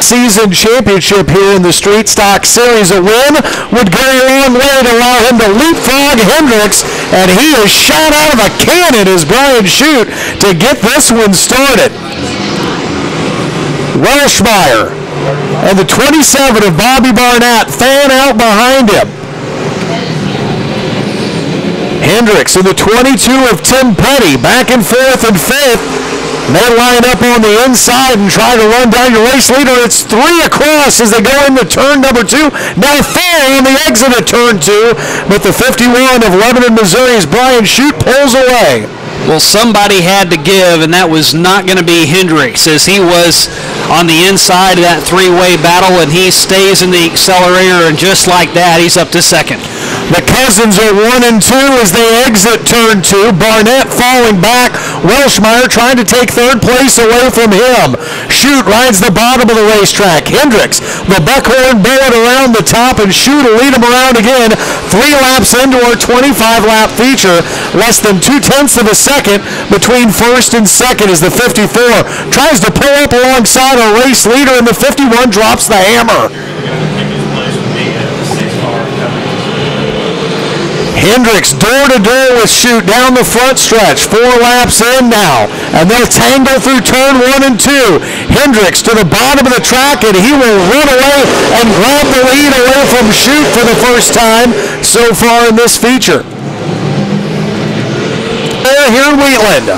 season championship here in the Street Stock Series. A win would go a long way to allow him to leapfrog Hendrix, and he is shot out of a cannon as Bryant Shoot to get this one started. Welshmeyer and the 27 of Bobby Barnett fan out behind him. Hendrix and the 22 of Tim Petty back and forth in fifth. They line up on the inside and try to run down your race leader. It's 3 across as they go into turn number 2. Now 4 on the exit of turn 2. But the 51 of Lebanon, Missouri's Bryant Shoot pulls away. Well, somebody had to give, and that was not going to be Hendrix, as he was on the inside of that three-way battle, and he stays in the accelerator, and just like that, he's up to second. The Cousins are 1 and 2 as they exit turn 2. Barnett falling back. Welshmeyer trying to take third place away from him. Shoot rides the bottom of the racetrack. Hendrix, the Buckhorn bullet around the top, and Shoot will lead him around again. 3 laps into our 25-lap feature. Less than 2/10 of a second between first and second as the 54 tries to pull up alongside a race leader, and the 51 drops the hammer. Hendrix door-to-door with Shoot down the front stretch. 4 laps in now, and they'll tangle through turn 1 and 2. Hendrix to the bottom of the track, and he will run away and grab the lead away from Shoot for the first time so far in this feature. Here in Wheatland.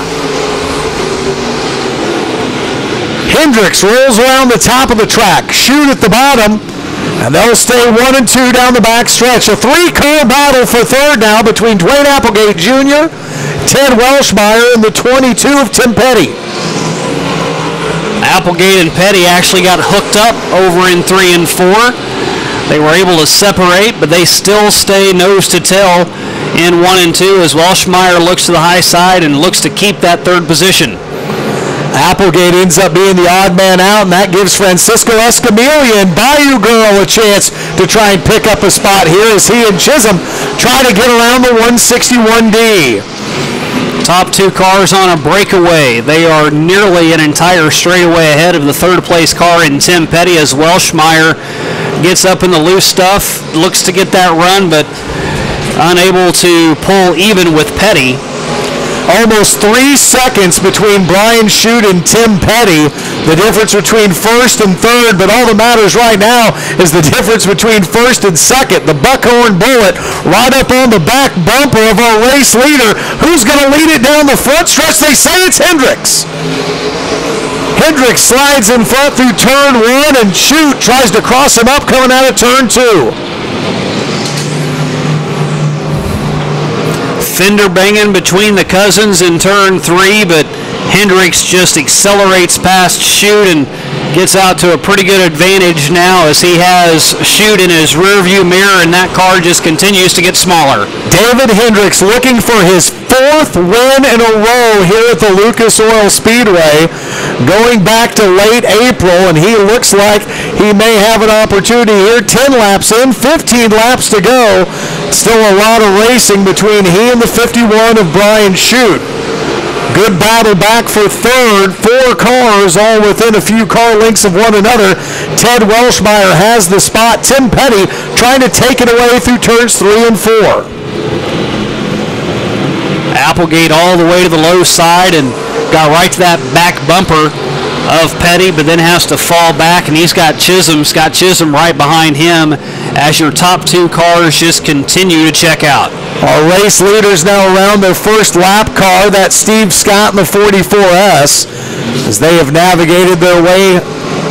Hendrix rolls around the top of the track. Shoot at the bottom. And they'll stay 1 and 2 down the back stretch. A 3-car battle for third now between Dwayne Applegate Jr., Ted Welshmeyer, and the 22 of Tim Petty. Applegate and Petty actually got hooked up over in 3 and 4. They were able to separate, but they still stay nose to tail in 1 and 2 as Welshmeyer looks to the high side and looks to keep that third position. Applegate ends up being the odd man out, and that gives Francisco Escamilla and Bayou Girl a chance to try and pick up a spot here as he and Chisholm try to get around the 161D. Top 2 cars on a breakaway. They are nearly an entire straightaway ahead of the third place car in Tim Petty as Welshmeyer gets up in the loose stuff, looks to get that run, but unable to pull even with Petty. Almost 3 seconds between Bryant Shoot and Tim Petty. The difference between first and third, but all that matters right now is the difference between first and second. The Buckhorn bullet right up on the back bumper of our race leader. Who's going to lead it down the front stretch? They say it's Hendrix. Hendrix slides in front through turn 1, and Shoot tries to cross him up coming out of turn 2. Fender banging between the Cousins in turn 3, but Hendrix just accelerates past Shoot and gets out to a pretty good advantage now as he has Shoot in his rearview mirror, and that car just continues to get smaller. David Hendrix looking for his 4th win in a row here at the Lucas Oil Speedway, going back to late April, and he looks like he may have an opportunity here. 10 laps in, 15 laps to go. Still a lot of racing between he and the 51 of Bryant Shoot. Good battle back for third. 4 cars all within a few car lengths of one another. Ted Welshmeyer has the spot. Tim Petty trying to take it away through turns 3 and 4. Applegate all the way to the low side and got right to that back bumper of Petty, but then has to fall back, and he's got Chisholm. Scott Chisholm right behind him as your top 2 cars just continue to check out. Our race leaders now around their first lap car, that's Steve Scott in the 44S, as they have navigated their way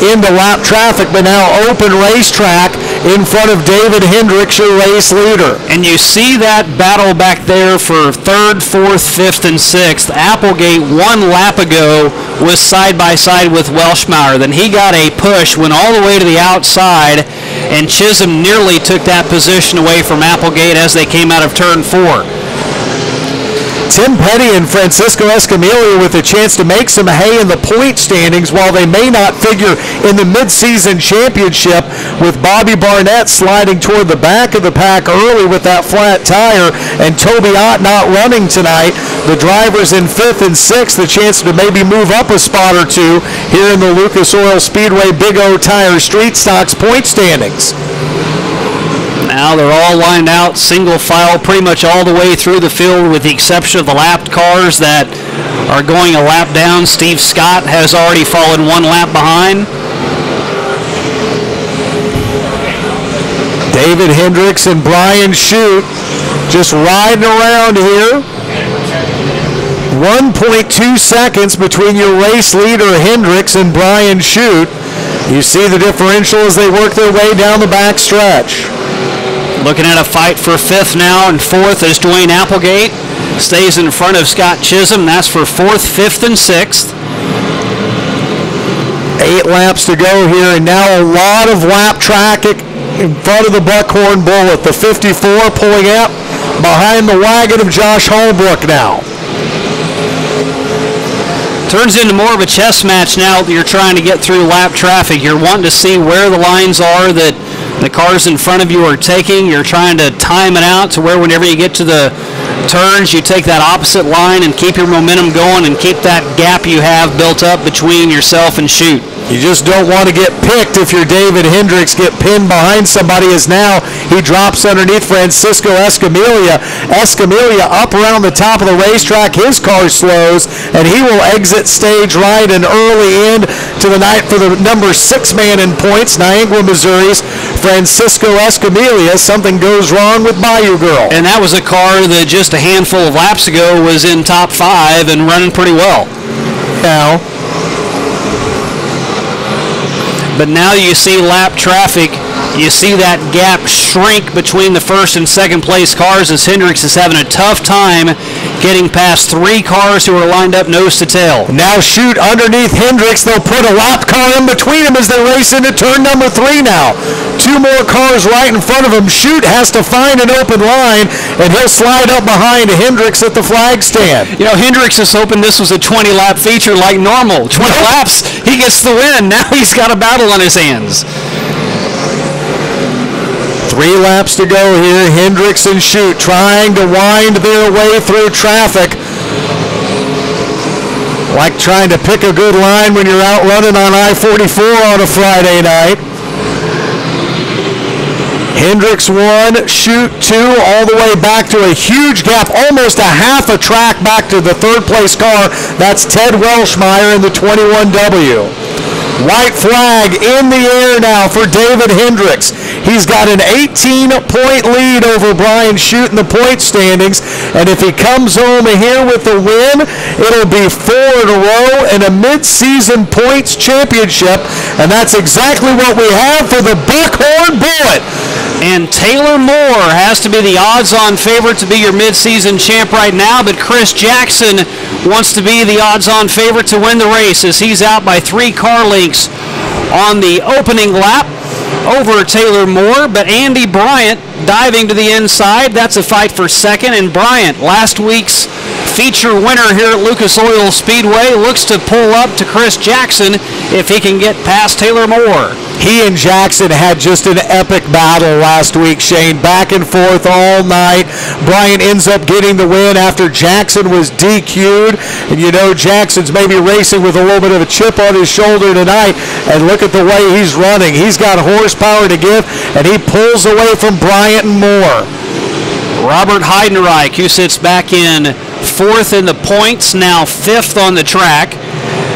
into lap traffic, but now open racetrack in front of David Hendrix, your race leader. And you see that battle back there for 3rd, 4th, 5th, and 6th. Applegate 1 lap ago was side by side with Welshmeyer. Then he got a push, went all the way to the outside, and Chisholm nearly took that position away from Applegate as they came out of turn 4. Tim Petty and Francisco Escamilla with a chance to make some hay in the point standings while they may not figure in the midseason championship, with Bobby Barnett sliding toward the back of the pack early with that flat tire and Toby Ott not running tonight. The drivers in 5th and 6th, the chance to maybe move up a spot or two here in the Lucas Oil Speedway Big O Tire Street Stocks point standings. Now they're all lined out, single file, pretty much all the way through the field with the exception of the lapped cars that are going a lap down. Steve Scott has already fallen 1 lap behind. David Hendrix and Brian Shute just riding around here. 1.2 seconds between your race leader Hendrix and Brian Shute. You see the differential as they work their way down the back stretch. Looking at a fight for 5th now, and 4th is Dwayne Applegate. Stays in front of Scott Chisholm. That's for 4th, 5th, and 6th. 8 laps to go here, and now a lot of lap traffic in front of the Buckhorn Bullet. The 54 pulling up behind the wagon of Josh Holbrook now. Turns into more of a chess match now that you're trying to get through lap traffic. You're wanting to see where the lines are that the cars in front of you are taking. You're trying to time it out to where whenever you get to the turns, you take that opposite line and keep your momentum going and keep that gap you have built up between yourself and Shute. You just don't want to get picked if you're David Hendrix, get pinned behind somebody, as now he drops underneath Francisco Escamilla. Escamilla up around the top of the racetrack. His car slows, and he will exit stage right and early end to the night for the number 6 man in points, Niagara, Missouri's Francisco Escamilla. Something goes wrong with Bayou Girl. And that was a car that just a handful of laps ago was in top 5 and running pretty well. Now, but now you see lap traffic, you see that gap shrink between the 1st and 2nd place cars as Hendrix is having a tough time getting past 3 cars who are lined up nose to tail. Now Shute underneath Hendrix. They'll put a lap car in between them as they race into turn number 3 now. 2 more cars right in front of him. Shute has to find an open line, and he'll slide up behind Hendrix at the flag stand. You know, Hendrix is hoping this was a 20-lap feature like normal. 20 laps, he gets the win. Now he's got a battle on his hands. 3 laps to go here. Hendrix and Shute trying to wind their way through traffic. Like trying to pick a good line when you're out running on I-44 on a Friday night. Hendrix 1, Shute 2, all the way back to a huge gap, almost a half a track back to the 3rd place car. That's Ted Welshmeyer in the 21W. White flag in the air now for David Hendrix. He's got an 18-point lead over Brian Shute in the point standings, and if he comes home here with the win, it'll be 4 in a row and a mid-season points championship, and that's exactly what we have for the Buckhorn Bullet. And Taylor Moore has to be the odds-on favorite to be your mid-season champ right now, but Chris Jackson wants to be the odds-on favorite to win the race as he's out by 3 car lengths on the opening lap over Taylor Moore. But Andy Bryant diving to the inside. That's a fight for 2nd, and Bryant, last week's feature winner here at Lucas Oil Speedway, looks to pull up to Chris Jackson if he can get past Taylor Moore. He and Jackson had just an epic battle last week, Shane. Back and forth all night. Bryant ends up getting the win after Jackson was DQ'd. And you know Jackson's maybe racing with a little bit of a chip on his shoulder tonight. And look at the way he's running. He's got horsepower to give, and he pulls away from Bryant and Moore. Robert Heidenreich, who sits back in 4th in the points, now 5th on the track.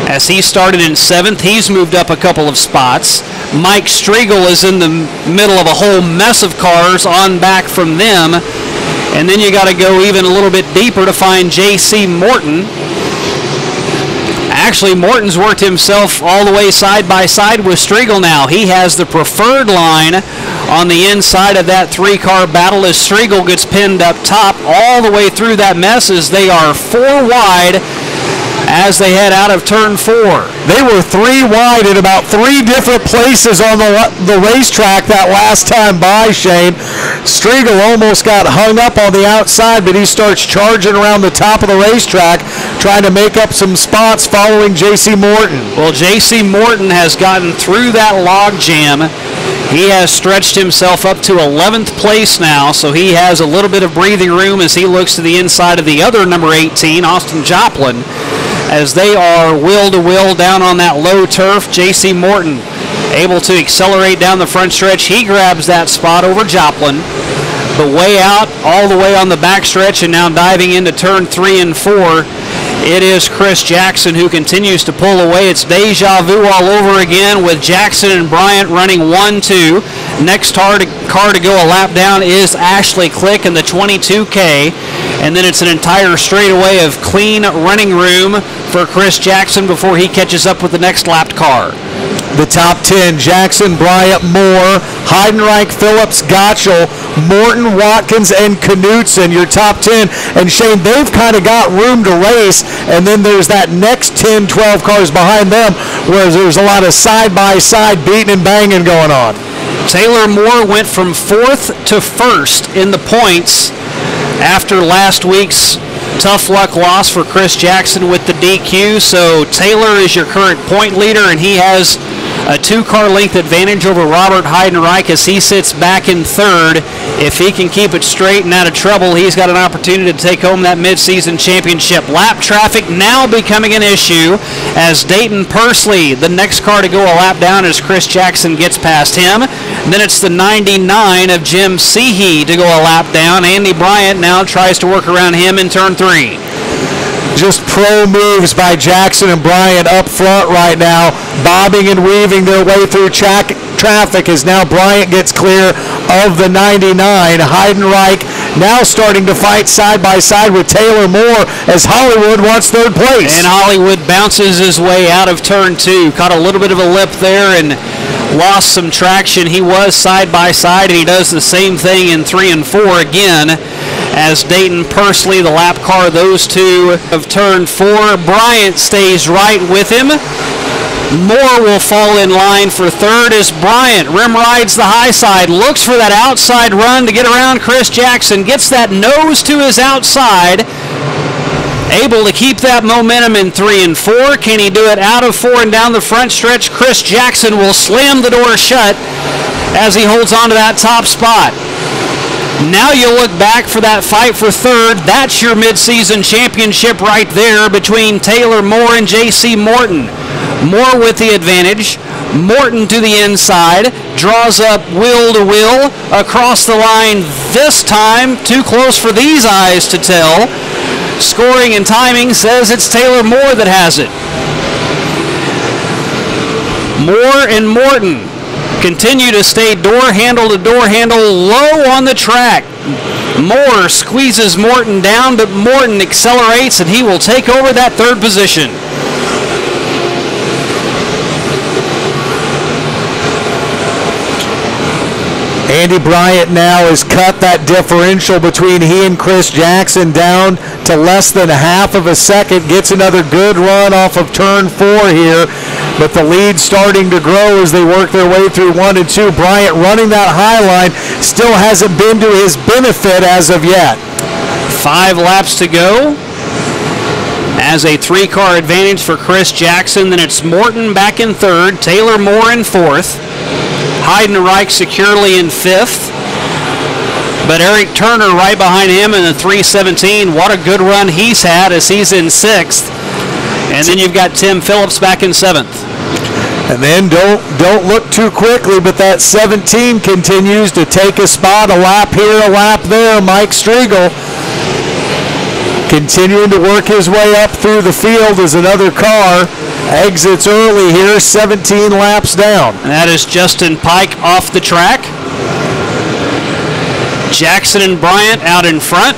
As he started in 7th, he's moved up a couple of spots. Mike Striegel is in the middle of a whole mess of cars on back from them. And then you got to go even a little bit deeper to find J.C. Morton. Actually, Morton's worked himself all the way side by side with Striegel now. He has the preferred line on the inside of that 3-car battle as Striegel gets pinned up top all the way through that mess as they are 4 wide as they head out of turn 4. They were 3 wide in about 3 different places on the racetrack that last time by, Shane. Striegel almost got hung up on the outside, but he starts charging around the top of the racetrack, trying to make up some spots following J.C. Morton. Well, J.C. Morton has gotten through that log jam. He has stretched himself up to 11th place now, so he has a little bit of breathing room as he looks to the inside of the other number 18, Austin Joplin, as they are wheel to wheel down on that low turf. J.C. Morton able to accelerate down the front stretch. He grabs that spot over Joplin, but way out all the way on the back stretch and now diving into turn 3 and 4. It is Chris Jackson who continues to pull away. It's deja vu all over again with Jackson and Bryant running 1-2. Next car to go a lap down is Ashley Click in the 22K. And then it's an entire straightaway of clean running room for Chris Jackson before he catches up with the next lapped car. The top 10, Jackson, Bryant, Moore, Heidenreich, Phillips, Gottschall, Morton, Watkins, and Knutson, your top 10. And Shane, they've kind of got room to race, and then there's that next 10, 12 cars behind them where there's a lot of side-by-side beating and banging going on. Taylor Moore went from 4th to 1st in the points after last week's tough luck loss for Chris Jackson with the DQ. So Taylor is your current point leader, and he has a 2-car length advantage over Robert Heidenreich as he sits back in 3rd. If he can keep it straight and out of trouble, he's got an opportunity to take home that midseason championship. Lap traffic now becoming an issue as Dayton Pursley, the next car to go a lap down as Chris Jackson gets past him. Then it's the 99 of Jim Seehey to go a lap down. Andy Bryant now tries to work around him in turn 3. Just pro moves by Jackson and Bryant up front right now, bobbing and weaving their way through traffic as now Bryant gets clear of the 99. Heidenreich now starting to fight side by side with Taylor Moore as Hollywood wants 3rd place. And Hollywood bounces his way out of turn 2. Caught a little bit of a lip there and lost some traction. He was side by side, and he does the same thing in 3 and 4 again as Dayton Pursley, the lap car, those two of turn 4. Bryant stays right with him. Moore will fall in line for 3rd as Bryant rim rides the high side, looks for that outside run to get around Chris Jackson, gets that nose to his outside, able to keep that momentum in 3 and 4. Can he do it out of 4 and down the front stretch? Chris Jackson will slam the door shut as he holds on to that top spot. Now you look back for that fight for 3rd. That's your midseason championship right there between Taylor Moore and J.C. Morton. Moore with the advantage. Morton to the inside. Draws up wheel to wheel across the line this time. Too close for these eyes to tell. Scoring and timing says it's Taylor Moore that has it. Moore and Morton continue to stay door handle to door handle low on the track. Moore squeezes Morton down, but Morton accelerates and he will take over that 3rd position. Andy Bryant now has cut that differential between he and Chris Jackson down to less than half of a second. Gets another good run off of turn 4 here, but the lead starting to grow as they work their way through 1 and 2. Bryant running that high line still hasn't been to his benefit as of yet. 5 laps to go. As a 3-car advantage for Chris Jackson, then it's Morton back in 3rd, Taylor Moore in 4th. Heidenreich securely in 5th, but Eric Turner right behind him in the 317. What a good run he's had as he's in 6th. And then you've got Tim Phillips back in 7th. And then don't look too quickly, but that 17 continues to take a spot, a lap here, a lap there. Mike Striegel continuing to work his way up through the field as another car exits early here, 17 laps down. And that is Justin Pike off the track. Jackson and Bryant out in front.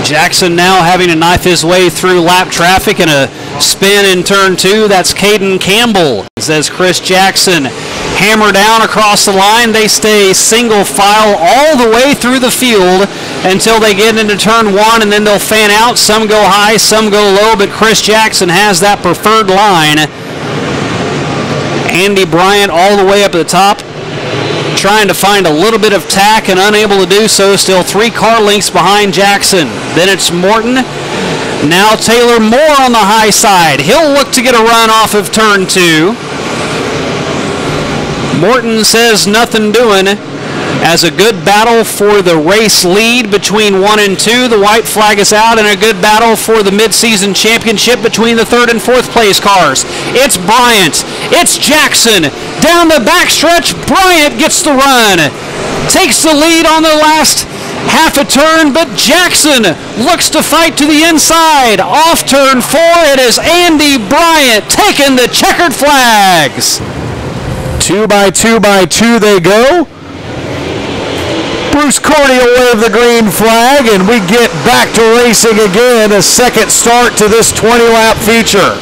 Jackson now having to knife his way through lap traffic and a spin in turn 2. That's Caden Campbell. Says Chris Jackson hammer down across the line. They stay single file all the way through the field until they get into turn 1, and then they'll fan out. Some go high, some go low, but Chris Jackson has that preferred line. Andy Bryant all the way up at the top, trying to find a little bit of tack and unable to do so. Still 3 car lengths behind Jackson. Then it's Morton. Now Taylor Moore on the high side. He'll look to get a run off of turn 2. Morton says nothing doing. As a good battle for the race lead between 1 and 2. The white flag is out, and a good battle for the midseason championship between the 3rd and 4th place cars. It's Bryant. It's Jackson. Down the backstretch, Bryant gets the run. Takes the lead on the last half a turn, but Jackson looks to fight to the inside. Off turn 4, it is Andy Bryant taking the checkered flags. 2 by 2 by 2 they go. Bruce Cordy will wave the green flag, and we get back to racing again. A second start to this 20-lap feature.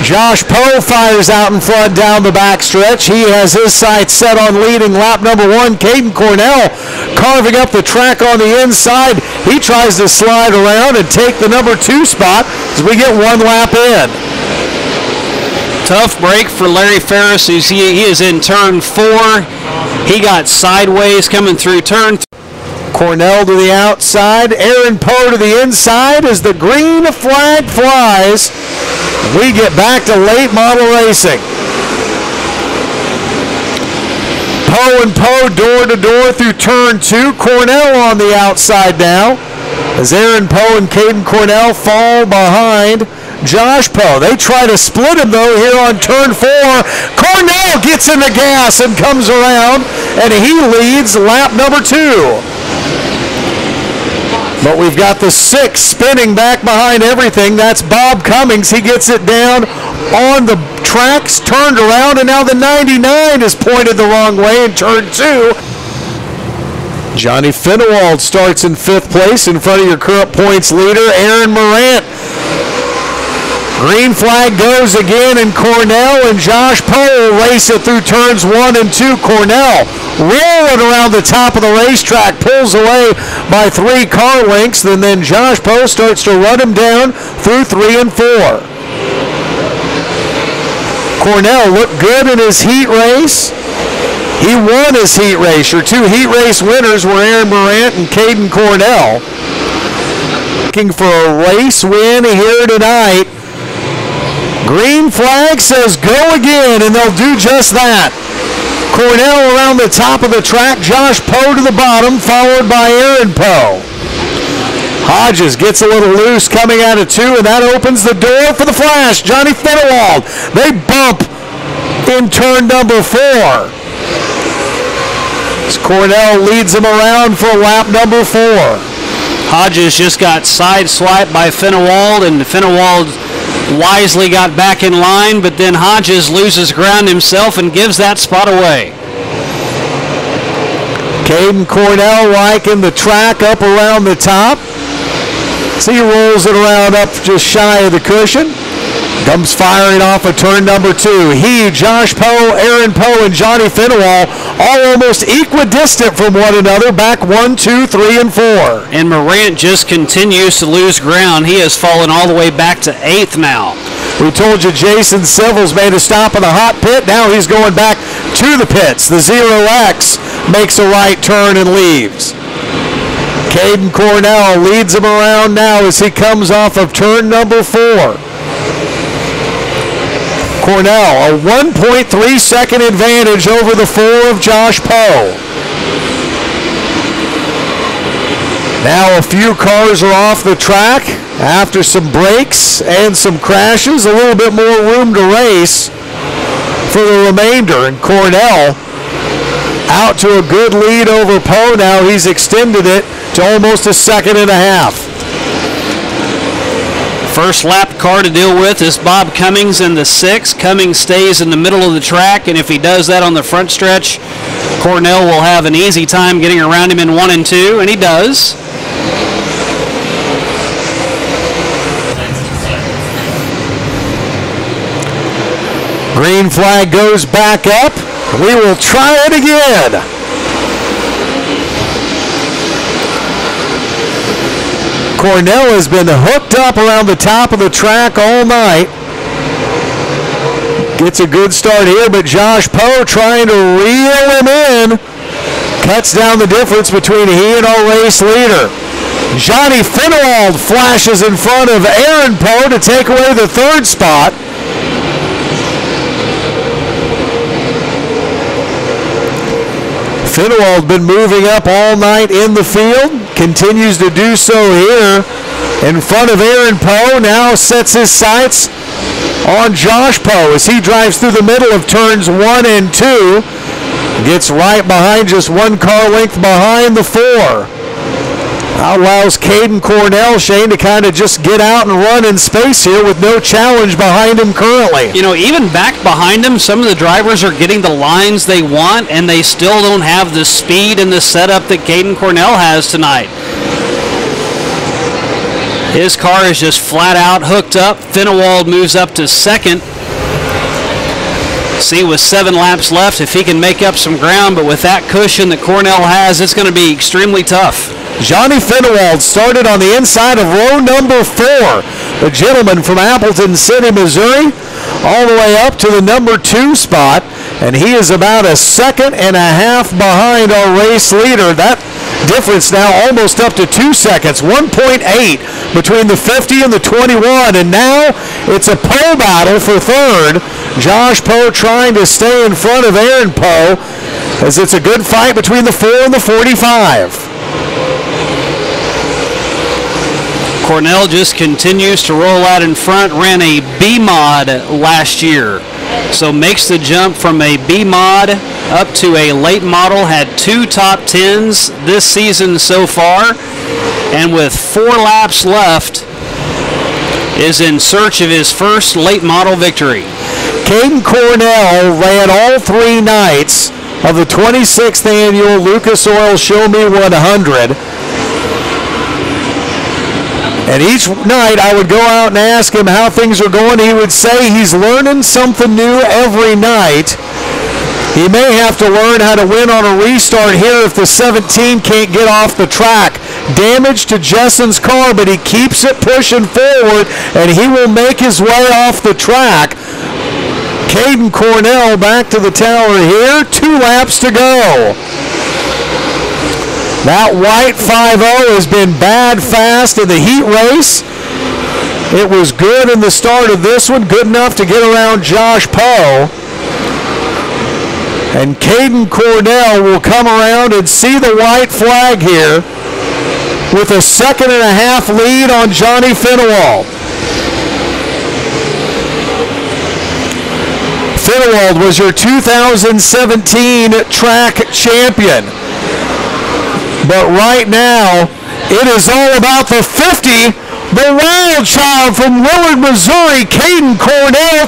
Josh Poe fires out in front down the backstretch. He has his sights set on leading lap number 1. Caden Cornell carving up the track on the inside. He tries to slide around and take the number 2 spot as we get 1 lap in. Tough break for Larry Ferris. He is in turn 4. He got sideways coming through turn 3. Cornell to the outside. Aaron Poe to the inside as the green flag flies. We get back to late model racing. Poe and Poe door to door through turn 2. Cornell on the outside now as Aaron Poe and Caden Cornell fall behind Josh Poe. They try to split him though here on turn 4. Cornell gets in the gas and comes around, and he leads lap number 2. But we've got the 6 spinning back behind everything. That's Bob Cummings. He gets it down on the tracks, turned around, and now the 99 is pointed the wrong way in turn 2. Johnny Finnewald starts in 5th place in front of your current points leader, Aaron Morant. Green flag goes again, and Cornell and Josh Poe race it through turns 1 and 2. Cornell rolling around the top of the racetrack, pulls away by 3 car lengths, and then Josh Poe starts to run him down through 3 and 4. Cornell looked good in his heat race. He won his heat race. Your 2 heat race winners were Aaron Morant and Caden Cornell. Looking for a race win here tonight. Green flag says go again, and they'll do just that. Cornell around the top of the track, Josh Poe to the bottom, followed by Aaron Poe. Hodges gets a little loose coming out of 2, and that opens the door for the flash. Johnny Finnewald. They bump in turn number 4. As Cornell leads him around for lap number 4. Hodges just got side-swiped by Finnewald, and Finnewald wisely got back in line, but then Hodges loses ground himself and gives that spot away. Caden Cornell liking the track up around the top. So he rolls it around up just shy of the cushion. Comes firing off of turn number 2. He, Josh Poe, Aaron Poe, and Johnny Finnewald all almost equidistant from one another, back 1, 2, 3, and 4. And Morant just continues to lose ground. He has fallen all the way back to 8th now. We told you Jason Sivils made a stop in the hot pit. Now he's going back to the pits. The 0X makes a right turn and leaves. Caden Cornell leads him around now as he comes off of turn number 4. Cornell, a 1.3 second advantage over the 4 of Josh Poe. Now a few cars are off the track after some breaks and some crashes. A little bit more room to race for the remainder. And Cornell out to a good lead over Poe now. He's extended it to almost a second and a half. First lap car to deal with is Bob Cummings in the 6. Cummings stays in the middle of the track, and if he does that on the front stretch, Cornell will have an easy time getting around him in 1 and 2, and he does. Green flag goes back up. We will try it again. Cornell has been hooked up around the top of the track all night. Gets a good start here, but Josh Poe trying to reel him in. Cuts down the difference between he and our race leader. Johnny Finwald flashes in front of Aaron Poe to take away the third spot. Finwald been moving up all night in the field. Continues to do so here in front of Aaron Poe. Now sets his sights on Josh Poe as he drives through the middle of turns 1 and 2. Gets right behind, just 1 car length behind the 4. Allows Caden Cornell, Shane, to kind of just get out and run in space here with no challenge behind him currently. You know, even back behind him, some of the drivers are getting the lines they want, and they still don't have the speed and the setup that Caden Cornell has tonight. His car is just flat out hooked up. Finwald moves up to second. See, with 7 laps left, if he can make up some ground, but with that cushion that Cornell has, it's going to be extremely tough. Johnny Finwald started on the inside of row number 4. The gentleman from Appleton City, Missouri, all the way up to the number 2 spot, and he is about a second and a half behind our race leader. That difference now almost up to 2 seconds, 1.8 between the 50 and the 21, and now it's a Poe battle for third. Josh Poe trying to stay in front of Aaron Poe as it's a good fight between the 4 and the 45. Cornell just continues to roll out in front, ran a B mod last year. So makes the jump from a B mod up to a late model, had 2 top 10s this season so far, and with 4 laps left is in search of his first late model victory. Caden Cornell ran all 3 nights of the 26th annual Lucas Oil Show Me 100. And each night I would go out and ask him how things are going. He would say he's learning something new every night. He may have to learn how to win on a restart here if the 17 can't get off the track. Damage to Jessen's car, but he keeps it pushing forward, and he will make his way off the track. Caden Cornell back to the tower here. 2 laps to go. That white 5.0 has been bad fast in the heat race. It was good in the start of this one, good enough to get around Josh Poe. And Caden Cornell will come around and see the white flag here with a 1.5 seconds lead on Johnny Finwald. Finwald was your 2017 track champion. But right now, it is all about the 50. The wild child from Willard, Missouri, Caden Cornell.